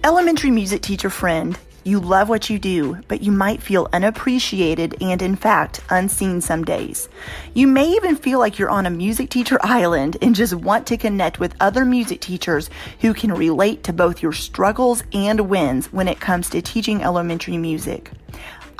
Elementary music teacher friend, you love what you do, but you might feel unappreciated and, in fact, unseen some days. You may even feel like you're on a music teacher island and just want to connect with other music teachers who can relate to both your struggles and wins when it comes to teaching elementary music.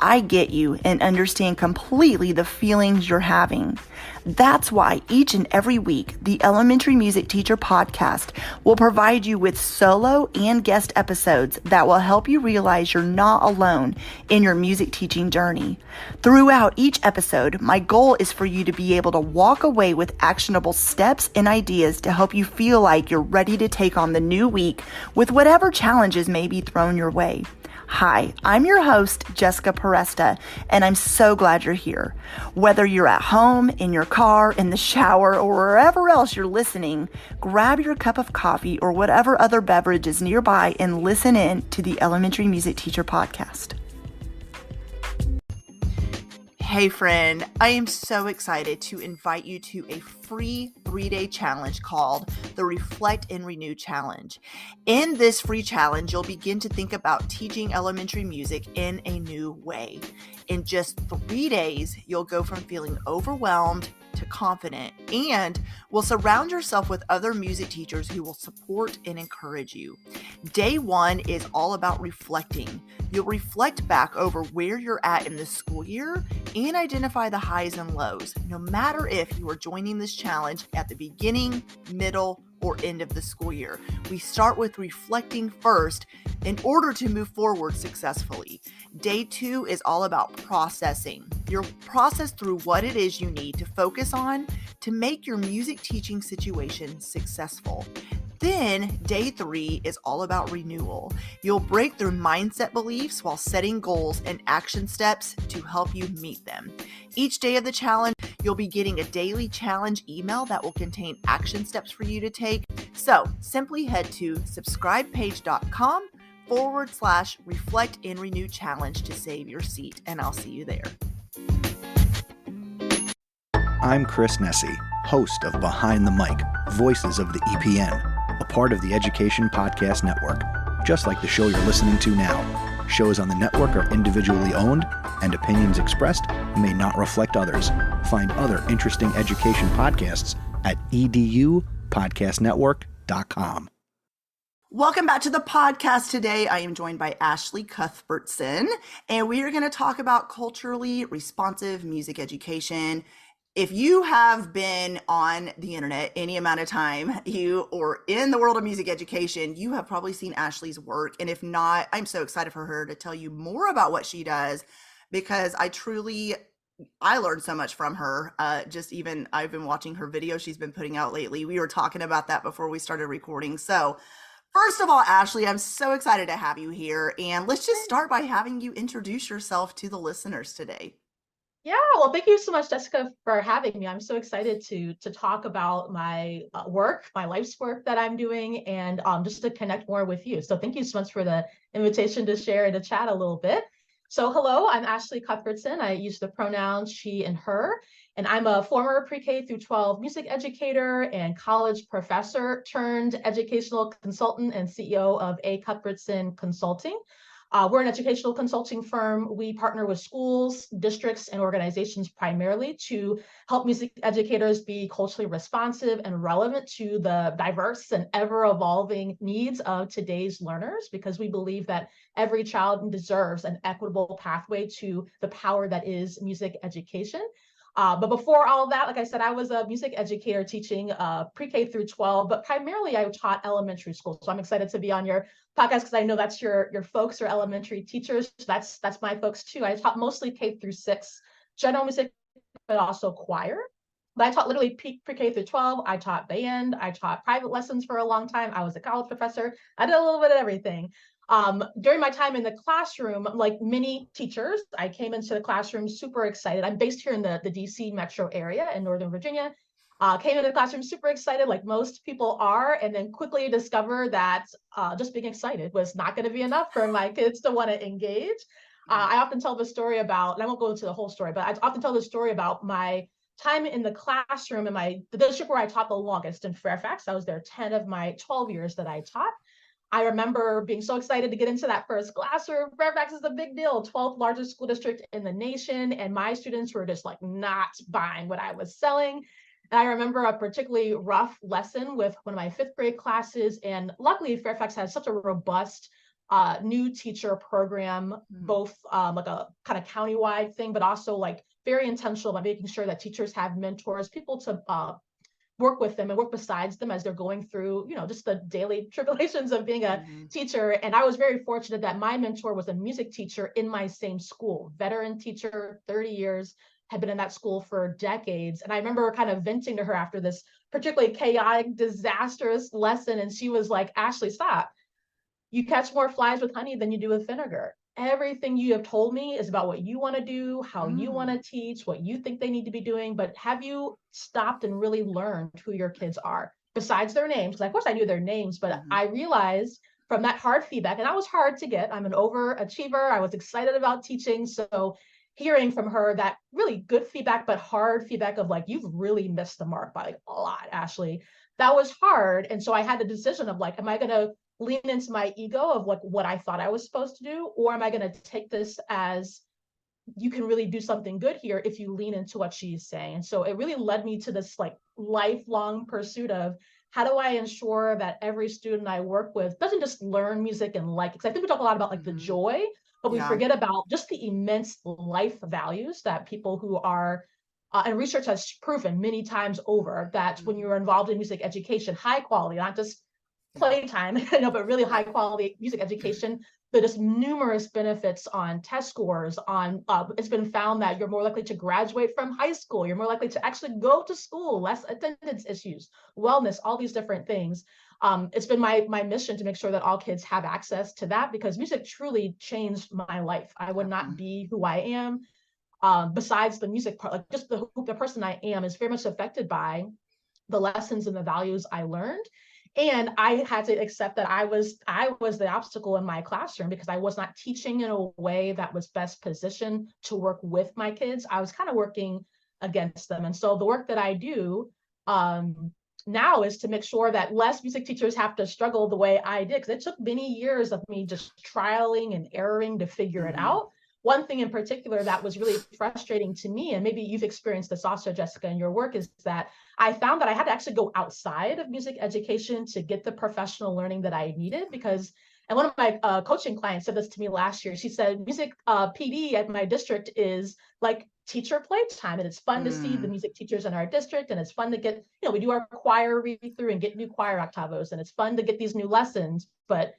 I get you and understand completely the feelings you're having. That's why each and every week, the Elementary Music Teacher Podcast will provide you with solo and guest episodes that will help you realize you're not alone in your music teaching journey. Throughout each episode, my goal is for you to be able to walk away with actionable steps and ideas to help you feel like you're ready to take on the new week with whatever challenges may be thrown your way. Hi, I'm your host, Jessica Peresta, and I'm so glad you're here. Whether you're at home, in your car, in the shower, or wherever else you're listening, grab your cup of coffee or whatever other beverage is nearby and listen in to the Elementary Music Teacher Podcast. Hey friend, I am so excited to invite you to a free 3-day challenge called the Reflect and Renew Challenge. In this free challenge, you'll begin to think about teaching elementary music in a new way. In just 3 days, you'll go from feeling overwhelmed to confident and will surround yourself with other music teachers who will support and encourage you. Day 1 is all about reflecting. You'll reflect back over where you're at in this school year and identify the highs and lows, no matter if you are joining this challenge at the beginning, middle, or end of the school year. We start with reflecting first in order to move forward successfully. Day 2 is all about processing. You'll process through what it is you need to focus on to make your music teaching situation successful. Then day 3 is all about renewal. You'll break through mindset beliefs while setting goals and action steps to help you meet them. Each day of the challenge, you'll be getting a daily challenge email that will contain action steps for you to take. So simply head to subscribepage.com/reflect and renew challenge to save your seat, and I'll see you there. I'm Chris Nessie, host of Behind the Mic, Voices of the EPN, a part of the Education Podcast Network, just like the show you're listening to now. Shows on the network are individually owned, and opinions expressed may not reflect others. Find other interesting education podcasts at edupodcastnetwork.com. Welcome back to the podcast. Today, I am joined by Ashley Cuthbertson, and we are going to talk about culturally responsive music education. If you have been on the internet any amount of time, or in the world of music education, you have probably seen Ashley's work. And if not, I'm so excited for her to tell you more about what she does, because I learned so much from her. I've been watching her videos she's been putting out lately. We were talking about that before we started recording. So first of all, Ashley, I'm so excited to have you here. And let's just start by having you introduce yourself to the listeners today. Yeah, well, thank you so much, Jessica, for having me. I'm so excited to talk about my work, my life's work that I'm doing, and just to connect more with you. So thank you so much for the invitation to share and to chat a little bit. So hello, I'm Ashley Cuthbertson. I use the pronouns she and her, and I'm a former pre-K through 12 music educator and college professor turned educational consultant and CEO of A. Cuthbertson Consulting. We're an educational consulting firm. We partner with schools, districts, and organizations primarily to help music educators be culturally responsive and relevant to the diverse and ever-evolving needs of today's learners, because we believe that every child deserves an equitable pathway to the power that is music education. But before all of that, like I said, I was a music educator teaching pre-K through 12, but primarily I taught elementary school. So I'm excited to be on your podcast because I know that's your folks are elementary teachers. That's my folks too. I taught mostly K through 6, general music, but also choir. But I taught literally pre-K through 12. I taught band. I taught private lessons for a long time. I was a college professor. I did a little bit of everything. During my time in the classroom, like many teachers, I came into the classroom super excited. I'm based here in the DC metro area in Northern Virginia. Came into the classroom super excited, like most people are, and then quickly discovered that just being excited was not going to be enough for my kids to want to engage. I often tell the story about, and I won't go into the whole story, but I often tell the story about my time in the classroom in the district where I taught the longest in Fairfax. I was there 10 of my 12 years that I taught. I remember being so excited to get into that first classroom. Fairfax is a big deal, 12th largest school district in the nation. And my students were just like not buying what I was selling. And I remember a particularly rough lesson with one of my 5th grade classes. And luckily, Fairfax has such a robust new teacher program, both like a kind of countywide thing, but also like very intentional about making sure that teachers have mentors, people to work with them and work besides them as they're going through, just the daily tribulations of being a teacher. And I was very fortunate that my mentor was a music teacher in my same school, veteran teacher, 30 years, had been in that school for decades. And I remember kind of venting to her after this particularly chaotic, disastrous lesson. And she was like, Ashley, stop. You catch more flies with honey than you do with vinegar. Everything you have told me is about what you want to do, how you want to teach, what you think they need to be doing. But have you stopped and really learned who your kids are besides their names? Because of course I knew their names, but I realized from that hard feedback, and that was hard to get. I'm an overachiever. I was excited about teaching. So hearing from her that really good feedback, but hard feedback of like, you've really missed the mark by like a lot, Ashley. That was hard. And so I had the decision of like, am I going to lean into my ego of like what I thought I was supposed to do? Or am I going to take this as you can really do something good here if you lean into what she's saying? And so it really led me to this like lifelong pursuit of how do I ensure that every student I work with doesn't just learn music and like it? Because I think we talk a lot about like the joy, but we forget about just the immense life values that people who are and research has proven many times over that when you're involved in music education, high quality, not just playtime, but really high quality music education, but just numerous benefits on test scores, on it's been found that you're more likely to graduate from high school, you're more likely to actually go to school, less attendance issues, wellness, all these different things. It's been my mission to make sure that all kids have access to that, because music truly changed my life. I would not be who I am besides the music part. Like just the person I am is very much affected by the lessons and the values I learned. And I had to accept that I was the obstacle in my classroom because I was not teaching in a way that was best positioned to work with my kids. I was kind of working against them. And so the work that I do now is to make sure that less music teachers have to struggle the way I did, because it took many years of me just trialing and erroring to figure it out. One thing in particular that was really frustrating to me, and maybe you've experienced this also, Jessica, in your work, is that I found that I had to actually go outside of music education to get the professional learning that I needed. Because, and one of my coaching clients said this to me last year. She said, music PD at my district is like teacher playtime. And it's fun to see the music teachers in our district. And it's fun to get, we do our choir read through and get new choir octavos. And it's fun to get these new lessons, but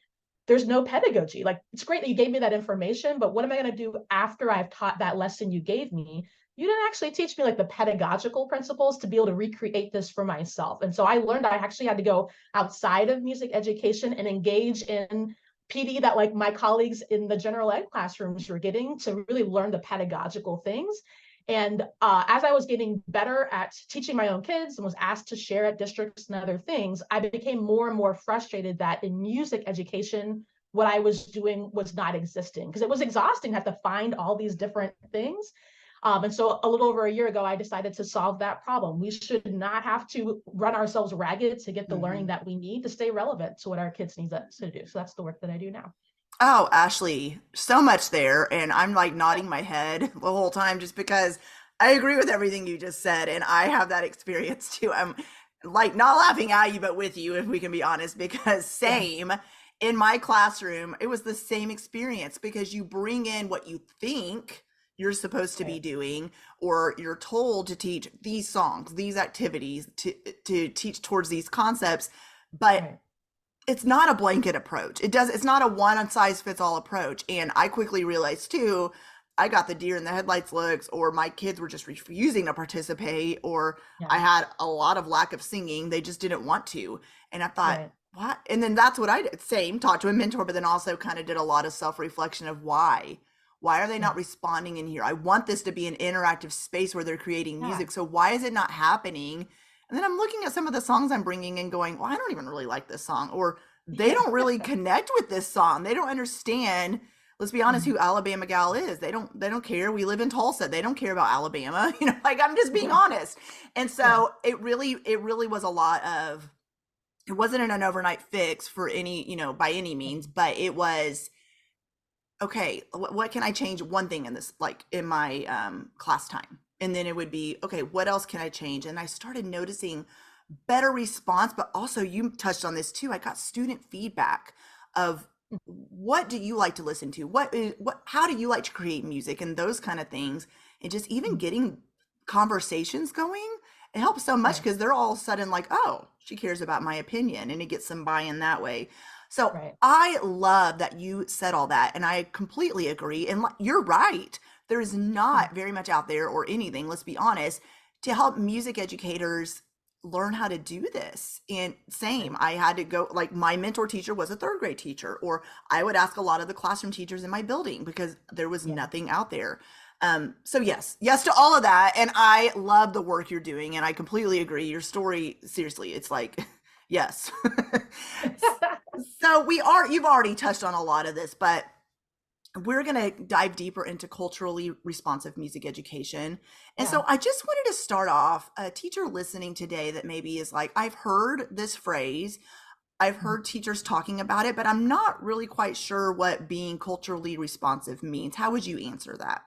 there's no pedagogy. Like, it's great that you gave me that information, but what am I going to do after I've taught that lesson you gave me? You didn't actually teach me like the pedagogical principles to be able to recreate this for myself. And so I learned I actually had to go outside of music education and engage in PD that like my colleagues in the general ed classrooms were getting, to really learn the pedagogical things. And as I was getting better at teaching my own kids and was asked to share at districts and other things, I became more and more frustrated that in music education, what I was doing was not existing, because it was exhausting to have to find all these different things. And so a little over a year ago, I decided to solve that problem. We should not have to run ourselves ragged to get the learning that we need to stay relevant to what our kids need us to do. So that's the work that I do now. Oh, Ashley, so much there. And I'm like nodding my head the whole time just because I agree with everything you just said. And I have that experience too. I'm like not laughing at you, but with you, if we can be honest, because same in my classroom, it was the same experience, because you bring in what you think you're supposed to be doing, or you're told to teach these songs, these activities, to teach towards these concepts, but it's not a blanket approach. It's not a one size fits all approach. And I quickly realized too, I got the deer in the headlights looks, or my kids were just refusing to participate, or I had a lot of lack of singing. They just didn't want to. And I thought, what? And then that's what I did. Same, talked to a mentor, but then also kind of did a lot of self-reflection of why are they not responding in here? I want this to be an interactive space where they're creating music. So why is it not happening? And then I'm looking at some of the songs I'm bringing and going, well, I don't even really like this song, or they don't really connect with this song. They don't understand. Let's be honest, who Alabama Gal is. They don't care. We live in Tulsa. They don't care about Alabama. Like, I'm just being honest. And so it really was a lot of it wasn't an overnight fix for any, by any means, but it was, okay, what can I change one thing in this, like in my class time? And then it would be, okay, what else can I change? And I started noticing better response, but also you touched on this too. I got student feedback of what do you like to listen to? How do you like to create music and those kind of things? And just even getting conversations going, it helps so much Yeah, because they're all of a sudden like, oh, she cares about my opinion, and it gets some buy-in that way. So right. I love that you said all that, and I completely agree. And you're right. There is not very much out there or anything, let's be honest, to help music educators learn how to do this. And Right. same, I had to go, like my mentor teacher was a third grade teacher, or I would ask a lot of the classroom teachers in my building because there was Yeah. nothing out there. So yes to all of that. And I love the work you're doing. And I completely agree. Your story, seriously, it's like, yes. So you've already touched on a lot of this, but we're going to dive deeper into culturally responsive music education. And Yeah. so I just wanted to start off, a teacher listening today that maybe is like, I've heard this phrase, I've heard teachers talking about it, but I'm not really quite sure what being culturally responsive means. How would you answer that?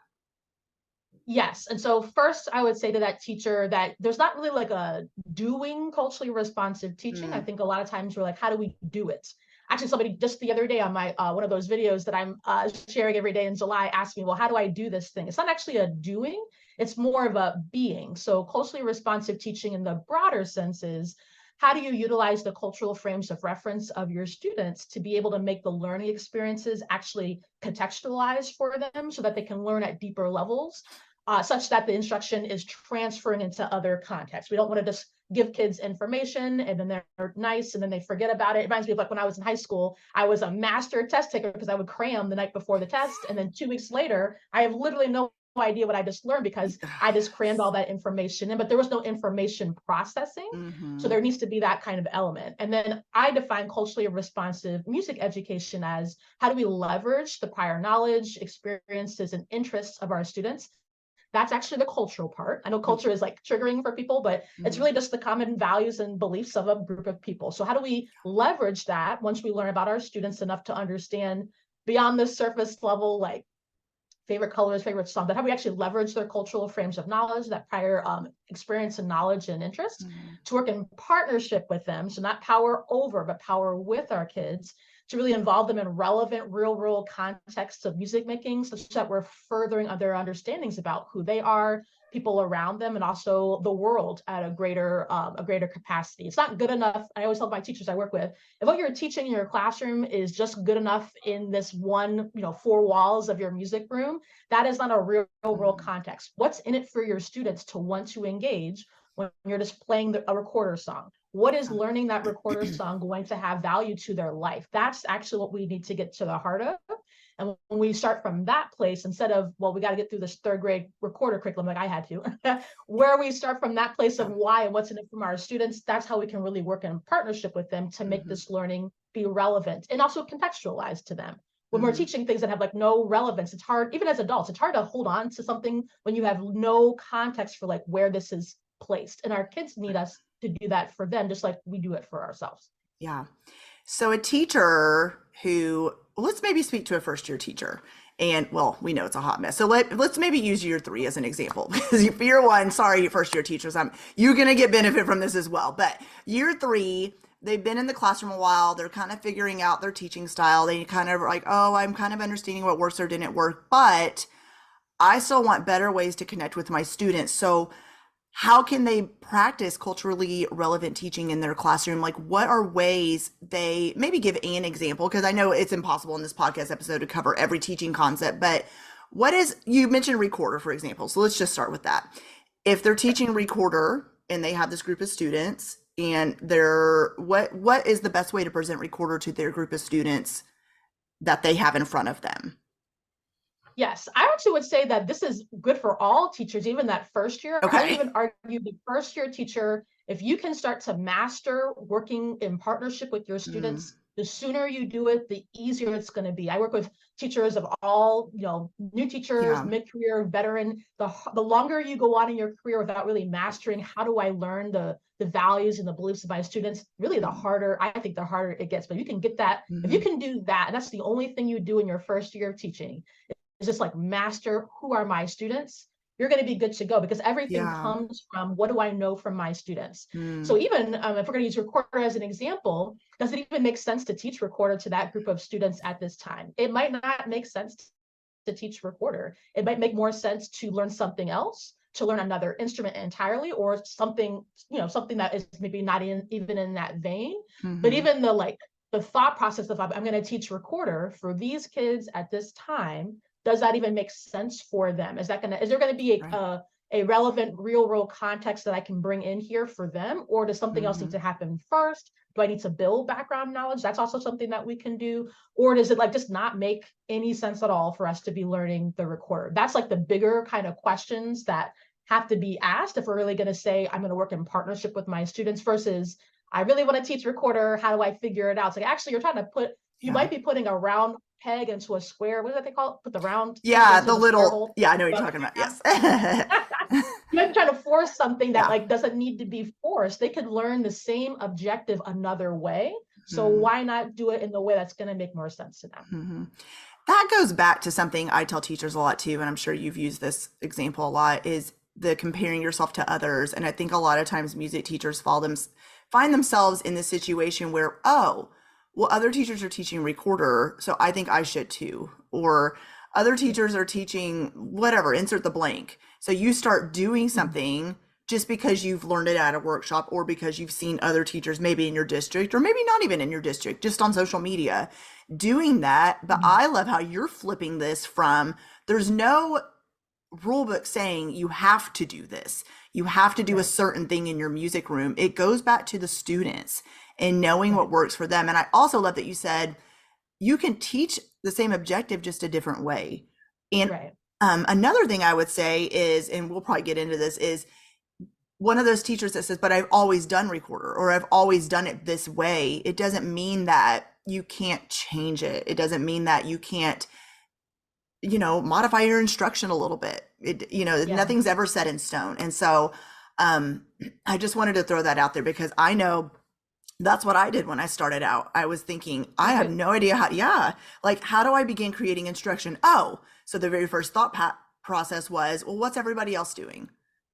Yes. And so first I would say to that teacher that there's not really like a doing culturally responsive teaching. I Mm, think a lot of times we're like, how do we do it? Actually, somebody just the other day on my one of those videos that I'm sharing every day in July asked me, well, how do I do this thing? It's not actually a doing, it's more of a being. So culturally responsive teaching in the broader sense is how do you utilize the cultural frames of reference of your students to be able to make the learning experiences actually contextualized for them so that they can learn at deeper levels, such that the instruction is transferring into other contexts. We don't want to just give kids information and then they're nice and then they forget about it. It reminds me of like when I was in high school, I was a master test taker because I would cram the night before the test. And then 2 weeks later, I have literally no idea what I just learned because I just crammed all that information in, but there was no information processing. So mm-hmm. there needs to be that kind of element. And then I define culturally responsive music education as how do we leverage the prior knowledge, experiences, and interests of our students. That's actually the cultural part. I know culture is like triggering for people, but it's Mm-hmm. really just the common values and beliefs of a group of people. So how do we leverage that once we learn about our students enough to understand beyond the surface level, like favorite colors, favorite song, but how we actually leverage their cultural frames of knowledge, that prior experience and knowledge and interest, Mm-hmm. to work in partnership with them. So not power over, but power with our kids to really involve them in relevant real world contexts of music making such that we're furthering their understandings about who they are, people around them, and also the world at a greater capacity. It's not good enough. I always tell my teachers I work with, if what you're teaching in your classroom is just good enough in this one, 4 walls of your music room, that is not a real world Mm-hmm. context. What's in it for your students to want to engage when you're just playing a recorder song? What is learning that recorder song going to have value to their life? That's actually what we need to get to the heart of. And when we start from that place, instead of, well, we got to get through this third grade recorder curriculum like I had to, where we start from that place of Yeah. why and what's in it from our students, that's how we can really work in partnership with them to make Mm-hmm. this learning be relevant and also contextualized to them. When we're Mm-hmm. teaching things that have like no relevance, it's hard, even as adults, it's hard to hold on to something when you have no context for like where this is placed. And our kids need us to do that for them, just like we do it for ourselves. Yeah. So a teacher who, let's maybe speak to a first year teacher. And well, we know it's a hot mess. So let's maybe use year three as an example. Because year one, sorry, first year teachers, you're gonna get benefit from this as well. But year three, they've been in the classroom a while, they're kind of figuring out their teaching style. They kind of like, oh, I'm kind of understanding what works or didn't work, but I still want better ways to connect with my students. So how can they practice culturally relevant teaching in their classroom? Like, what are ways they maybe give an example? Because I know it's impossible in this podcast episode to cover every teaching concept, but you mentioned recorder, for example. So let's just start with that. If they're teaching recorder and they have this group of students and what is the best way to present recorder to their group of students that they have in front of them? Yes, I actually would say that this is good for all teachers, even that first year. I would Okay. even argue the first year teacher, if you can start to master working in partnership with your Mm, students The sooner you do it, the easier it's going to be. I work with teachers of all, new teachers, mid-career, veteran. The longer you go on in your career without really mastering how do I learn the values and the beliefs of my students, really the harder, I think the harder it gets. But you can get that, if you can do that, and that's the only thing you do in your first year of teaching, is just like master who are my students, you're going to be good to go, because everything comes from what do I know from my students. So even if we're going to use recorder as an example, does it even make sense to teach recorder to that group of students at this time? It might not make sense to teach recorder. It might make more sense to learn something else, to learn another instrument entirely, or something, something that is maybe not even in that vein. But even the thought process of I'm going to teach recorder for these kids at this time, does that even make sense for them? Is there going to be a relevant real world context that I can bring in here for them? Or does something else need to happen first? Do I need to build background knowledge? That's also something that we can do. Or does it just not make any sense at all for us to be learning the recorder? That's the bigger kind of questions that have to be asked if we're really going to say, I'm going to work in partnership with my students, versus I really want to teach recorder. How do I figure it out? It's actually, you're trying to you might be putting a round peg into a square. What is that they call it? Put the round. Yeah, the little. Yeah, I know what you're talking about. Yes. You might be trying to force something that doesn't need to be forced. They could learn the same objective another way. So why not do it in the way that's going to make more sense to them? That goes back to something I tell teachers a lot too, and I'm sure you've used this example a lot, is the comparing yourself to others. And I think a lot of times music teachers find themselves in this situation where, oh, well, other teachers are teaching recorder, so I think I should too. Or other teachers are teaching whatever, insert the blank. So you start doing something just because you've learned it at a workshop, or because you've seen other teachers maybe in your district, or maybe not even in your district, just on social media doing that. But I love how you're flipping this from, there's no rule book saying you have to do this. You have to do a certain thing in your music room. It goes back to the students and knowing what works for them. And I also love that you said you can teach the same objective just a different way. And another thing I would say is, and we'll probably get into this, is one of those teachers that says, but I've always done recorder, or I've always done it this way. It doesn't mean that you can't change it. It doesn't mean that you can't, modify your instruction a little bit. Nothing's ever set in stone. And so I just wanted to throw that out there, because I know that's what I did when I started out. I was thinking, I have no idea how do I begin creating instruction? Oh, so the very first thought process was, well, what's everybody else doing?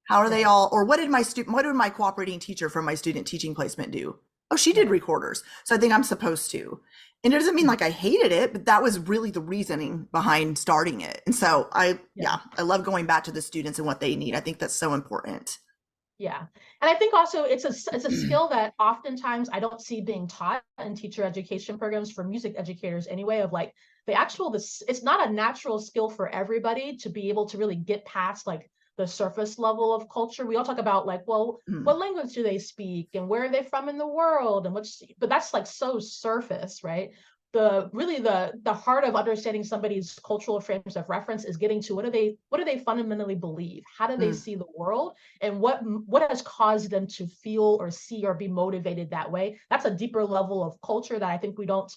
How are they all, or what did my cooperating teacher from my student teaching placement do? Oh, she did recorders, so I think I'm supposed to. And it doesn't mean I hated it, but that was really the reasoning behind starting it. And so I love going back to the students and what they need. I think that's so important. Yeah. And I think also it's a skill that oftentimes I don't see being taught in teacher education programs for music educators anyway, of it's not a natural skill for everybody to be able to really get past the surface level of culture. We all talk about what language do they speak and where are they from in the world, and but that's so surface, right? The heart of understanding somebody's cultural frames of reference is getting to what do they fundamentally believe? How do they see the world? And what has caused them to feel or see or be motivated that way? That's a deeper level of culture that I think we don't,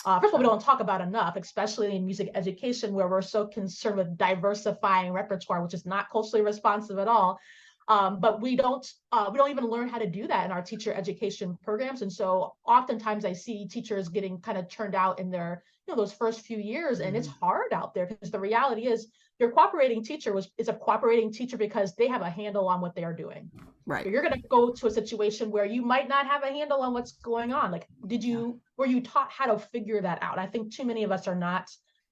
first of all, we don't talk about enough, especially in music education, where we're so concerned with diversifying repertoire, which is not culturally responsive at all. But we don't even learn how to do that in our teacher education programs. And so oftentimes I see teachers getting kind of turned out in their, those first few years, and it's hard out there, because the reality is your cooperating teacher is a cooperating teacher because they have a handle on what they are doing. Right. You're going to go to a situation where you might not have a handle on what's going on. Were you taught how to figure that out? I think too many of us are not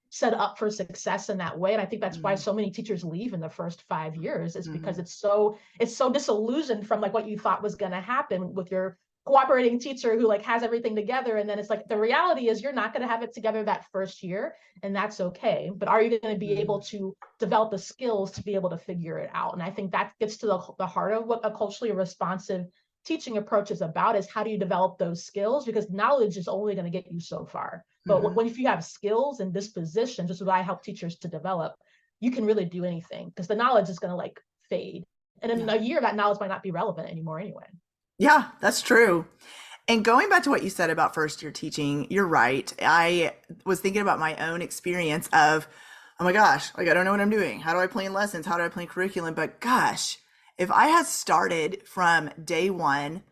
set up for success in that way. And I think that's why so many teachers leave in the first 5 years, is because it's so disillusioned from what you thought was going to happen with your cooperating teacher who has everything together. And then it's the reality is you're not going to have it together that first year, and that's okay. But are you going to be able to develop the skills to be able to figure it out? And I think that gets to the heart of what a culturally responsive teaching approach is about, is how do you develop those skills? Because knowledge is only going to get you so far. But if you have skills and disposition, just what I help teachers to develop, you can really do anything, because the knowledge is going to fade. And in a year, that knowledge might not be relevant anymore anyway. Yeah, that's true. And going back to what you said about first year teaching, you're right. I was thinking about my own experience of, oh my gosh, like I don't know what I'm doing. How do I plan lessons? How do I plan curriculum? But gosh, if I had started from day one,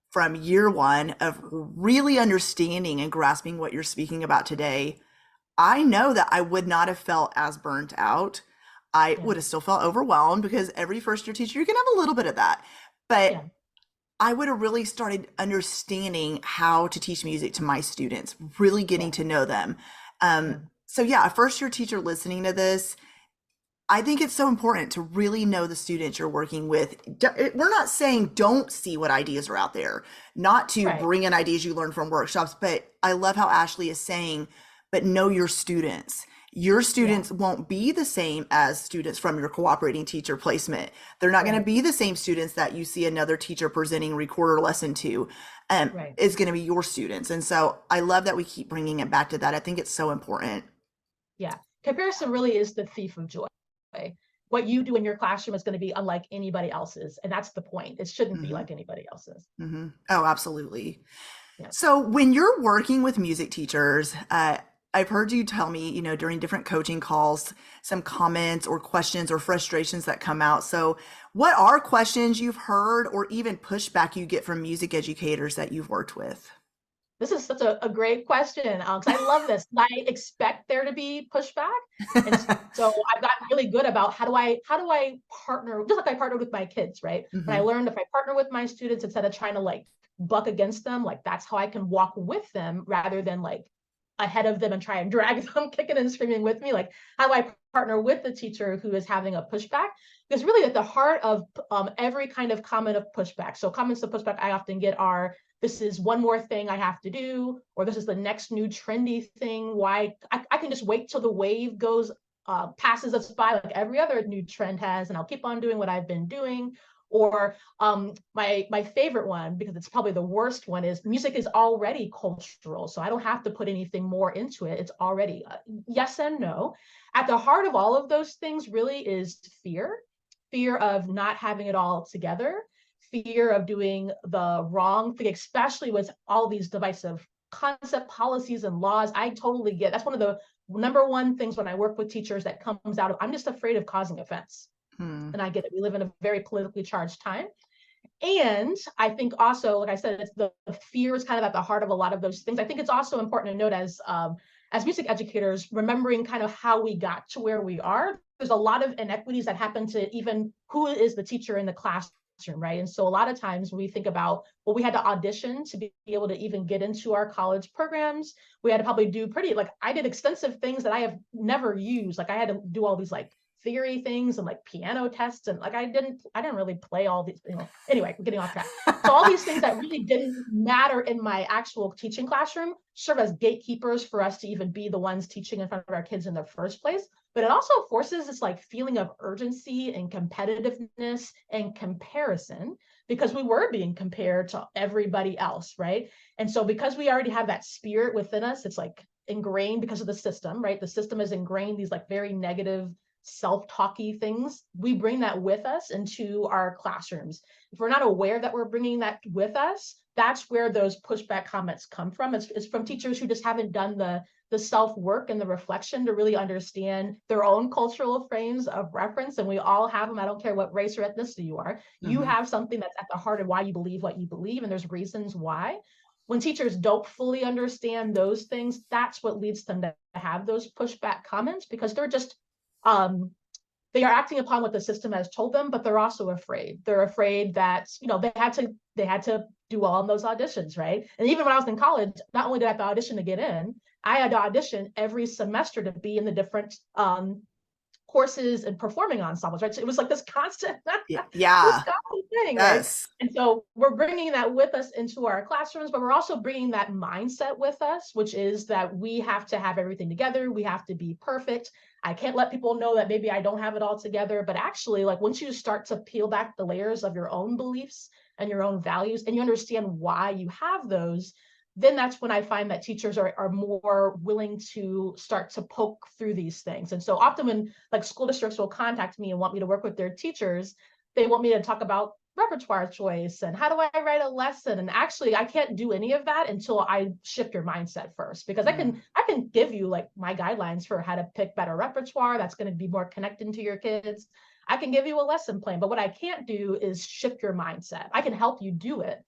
from year one of really understanding and grasping what you're speaking about today, I know that I would not have felt as burnt out. I Yeah, would have still felt overwhelmed because every first year teacher, you can have a little bit of that. But yeah, I would have really started understanding how to teach music to my students, really getting yeah, to know them. yeah, So yeah, a first year teacher listening to this, I think it's so important to really know the students you're working with. We're not saying don't see what ideas are out there, not to right, bring in ideas you learn from workshops, but I love how Ashley is saying, but know your students. Your yeah, students won't be the same as students from your cooperating teacher placement. They're not going to right, be the same students that you see another teacher presenting recorder lesson to. right. It's going to be your students. And so I love that we keep bringing it back to that. I think it's so important. Yeah. Comparison really is the thief of joy. What you do in your classroom is going to be unlike anybody else's. And that's the point. It shouldn't be Hmm. like anybody else's. Hmm. Oh, absolutely. Yeah. So when you're working with music teachers, I've heard you tell me, during different coaching calls, some comments or questions or frustrations that come out. So what are questions you've heard or even pushback you get from music educators that you've worked with? This is such a great question, because I love this. I expect there to be pushback. And so I've gotten really good about how do I partner, just like I partnered with my kids, right? But I Hmm. learned if I partner with my students instead of trying to like buck against them, like that's how I can walk with them rather than like ahead of them and try and drag them kicking and screaming with me. Like how do I partner with the teacher who is having a pushback? Because really at the heart of every kind of comment of pushback. So comments of pushback I often get are, this is one more thing I have to do, or this is the next new trendy thing. Why I can just wait till the wave goes passes us by like every other new trend has, and I'll keep on doing what I've been doing. Or my favorite one, because it's probably the worst one, is music is already cultural, so I don't have to put anything more into it. It's already yes and no. At the heart of all of those things really is fear of not having it all together, fear of doing the wrong thing, especially with all these divisive concept policies and laws. I totally get that's one of the number one things when I work with teachers that comes out of, I'm just afraid of causing offense. Hmm. And I get it. We live in a very politically charged time. And I think also, like I said, it's the fear is kind of at the heart of a lot of those things. I think it's also important to note as music educators, remembering kind of how we got to where we are. There's a lot of inequities that happen to even who is the teacher in the classroom, right? And so a lot of times when we think about, well, we had to audition to be able to even get into our college programs. We had to probably do pretty, like I did extensive things that I have never used. Like I had to do all these like theory things and like piano tests, and like I didn't really play all these, anyway, we're getting off track. So all these things that really didn't matter in my actual teaching classroom serve as gatekeepers for us to even be the ones teaching in front of our kids in the first place. But it also forces this like feeling of urgency and competitiveness and comparison, because we were being compared to everybody else, right? And so because we already have that spirit within us, it's like ingrained because of the system, right? The system is ingrained these like very negative self-talky things. We bring that with us into our classrooms. If we're not aware that we're bringing that with us, that's where those pushback comments come from. It's from teachers who just haven't done the self-work and the reflection to really understand their own cultural frames of reference. And we all have them. I don't care what race or ethnicity you are. You Hmm. have something that's at the heart of why you believe what you believe, and there's reasons why. When teachers don't fully understand those things, that's what leads them to have those pushback comments, because they're just um, they are acting upon what the system has told them, but they're also afraid. They're afraid that, they had to do well in those auditions, right? And even when I was in college, not only did I have to audition to get in, I had to audition every semester to be in the different courses and performing ensembles, right? So it was like this constant, this Yeah. constant thing, right? Yes. And so we're bringing that with us into our classrooms, but we're also bringing that mindset with us, which is that we have to have everything together. We have to be perfect. I can't let people know that maybe I don't have it all together. But actually, like once you start to peel back the layers of your own beliefs and your own values, and you understand why you have those, then that's when I find that teachers are more willing to start to poke through these things. And so often when like school districts will contact me and want me to work with their teachers, they want me to talk about repertoire choice and how do I write a lesson? And actually, I can't do any of that until I shift your mindset first, because I can give you like my guidelines for how to pick better repertoire that's going to be more connected to your kids. I can give you a lesson plan, but what I can't do is shift your mindset. I can help you do it,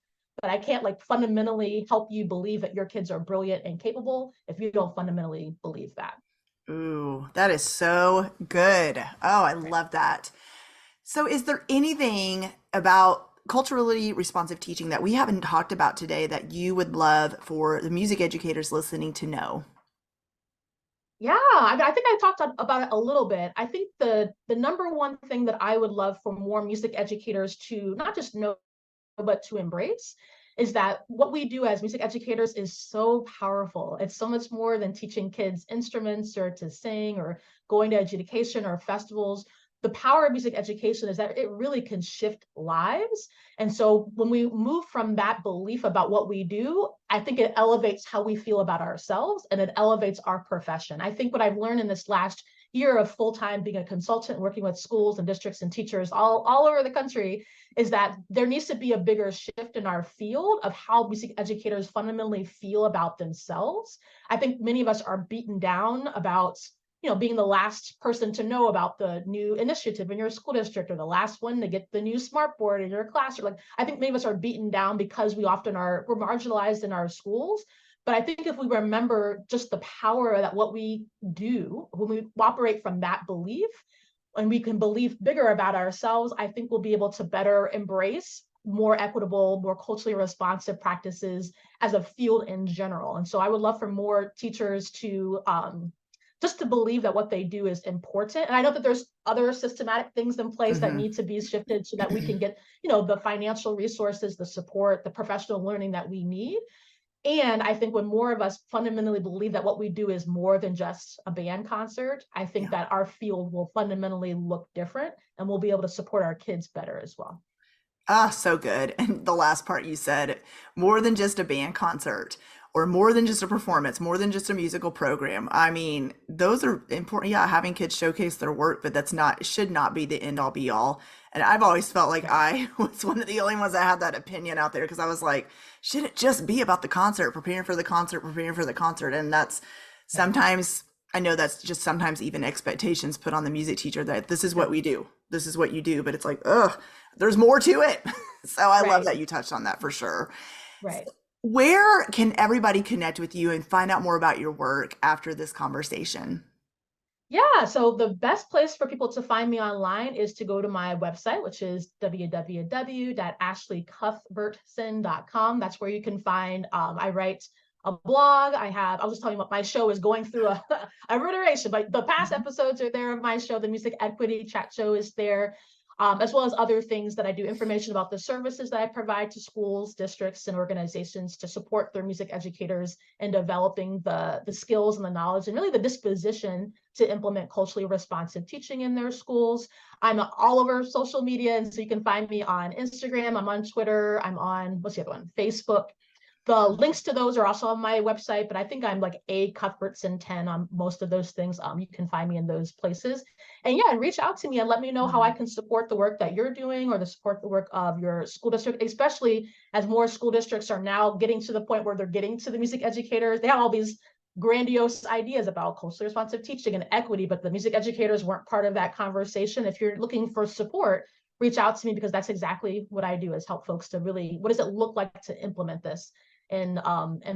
but I can't like fundamentally help you believe that your kids are brilliant and capable if you don't fundamentally believe that. Ooh, that is so good. Oh, I Right. love that. So, is there anything about culturally responsive teaching that we haven't talked about today that you would love for the music educators listening to know? Yeah, I think I talked about it a little bit. I think the number one thing that I would love for more music educators to not just know, but to embrace is that what we do as music educators is so powerful. It's so much more than teaching kids instruments or to sing or going to education or festivals. The power of music education is that it really can shift lives. And so when we move from that belief about what we do, I think it elevates how we feel about ourselves and it elevates our profession. I think what I've learned in this last year of full-time being a consultant, working with schools and districts and teachers all over the country, is that there needs to be a bigger shift in our field of how music educators fundamentally feel about themselves. I think many of us are beaten down about being the last person to know about the new initiative in your school district or the last one to get the new smart board in your class. Or like, I think many of us are beaten down because we're marginalized in our schools. But I think if we remember just the power that what we do, when we operate from that belief, and we can believe bigger about ourselves, I think we'll be able to better embrace more equitable, more culturally responsive practices as a field in general. And so I would love for more teachers to just to believe that what they do is important. And I know that there's other systematic things in place that Hmm. need to be shifted so that we can get, the financial resources, the support, the professional learning that we need. And I think when more of us fundamentally believe that what we do is more than just a band concert, I think Yeah. that our field will fundamentally look different and we'll be able to support our kids better as well. Ah, so good. And the last part you said, more than just a band concert or more than just a performance, more than just a musical program. I mean, those are important. Yeah, having kids showcase their work, but that's not, should not be the end all be all. And I've always felt like Right. I was one of the only ones that had that opinion out there because I was like, should it just be about the concert, preparing for the concert, preparing for the concert? And that's Right. sometimes, I know that's just sometimes even expectations put on the music teacher that this is what Yep. we do. This is what you do. But it's like, ugh, there's more to it. So I love Right. that you touched on that for sure. Right. Where can everybody connect with you and find out more about your work after this conversation? Yeah, so the best place for people to find me online is to go to my website, which is www.ashleycuthbertson.com. That's where you can find, I write a blog. I was just telling you what my show is going through a reiteration, but the past Mhm. episodes are there of my show. The Music Equity Chat Show is there. As well as other things that I do, information about the services that I provide to schools, districts, and organizations to support their music educators in developing the skills and the knowledge and really the disposition to implement culturally responsive teaching in their schools. I'm all over social media, and so you can find me on Instagram. I'm on Twitter. I'm on, what's the other one? Facebook. The links to those are also on my website, but I think I'm like A Cuthbertson 10 on most of those things. You can find me in those places. And yeah, and reach out to me and let me know how I Mhm. can support the work that you're doing or to support the work of your school district, especially as more school districts are now getting to the point where they're getting to the music educators. They have all these grandiose ideas about culturally responsive teaching and equity, but the music educators weren't part of that conversation. If you're looking for support, reach out to me because that's exactly what I do is help folks to really, what does it look like to implement this in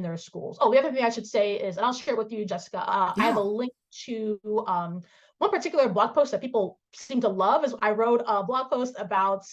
their schools. Oh, the other thing I should say is, and I'll share it with you, Jessica. I have a Yeah. link to one particular blog post that people seem to love. Is I wrote a blog post about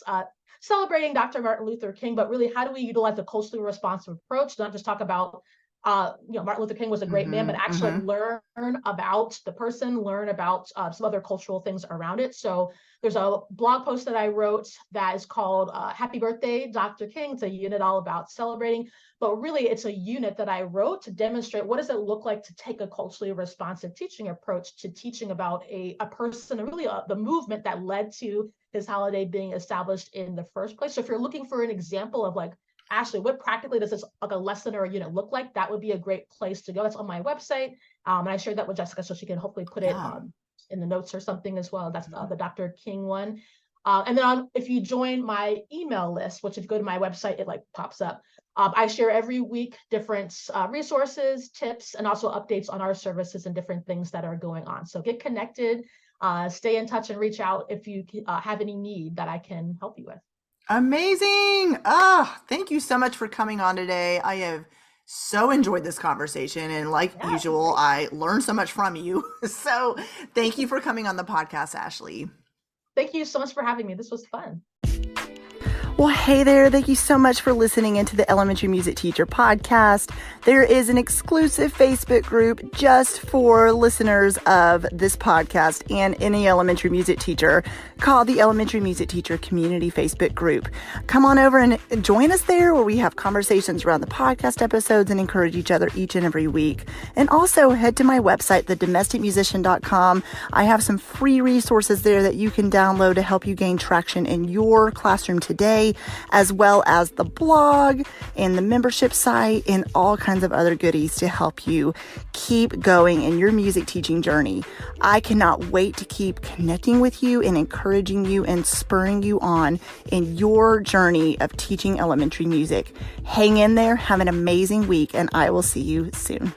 celebrating Dr. Martin Luther King, but really how do we utilize a culturally responsive approach, not just talk about Martin Luther King was a great man, but Hmm. actually Hmm. learn about the person, learn about some other cultural things around it. So there's a blog post that I wrote that is called Happy Birthday, Dr. King. It's a unit all about celebrating, but really it's a unit that I wrote to demonstrate what does it look like to take a culturally responsive teaching approach to teaching about a person, and really the movement that led to this holiday being established in the first place. So if you're looking for an example of like, Ashley, what practically does this like a lesson or a unit look like? That would be a great place to go. That's on my website. And I shared that with Jessica so she can hopefully put it Yeah. in the notes or something as well. That's the Dr. King one. And then if you join my email list, which if you go to my website, it like pops up. I share every week different resources, tips, and also updates on our services and different things that are going on. So get connected, stay in touch, and reach out if you have any need that I can help you with. Amazing. Thank you so much for coming on today. I have so enjoyed this conversation. And like usual, I learned so much from you. So thank you for coming on the podcast, Ashley. Thank you so much for having me. This was fun. Well, hey there. Thank you so much for listening into the Elementary Music Teacher podcast. There is an exclusive Facebook group just for listeners of this podcast and any elementary music teacher called the Elementary Music Teacher Community Facebook group. Come on over and join us there where we have conversations around the podcast episodes and encourage each other each and every week. And also head to my website, thedomesticmusician.com. I have some free resources there that you can download to help you gain traction in your classroom today, as well as the blog and the membership site and all kinds of other goodies to help you keep going in your music teaching journey. I cannot wait to keep connecting with you and encouraging you and spurring you on in your journey of teaching elementary music. Hang in there, have an amazing week, and I will see you soon.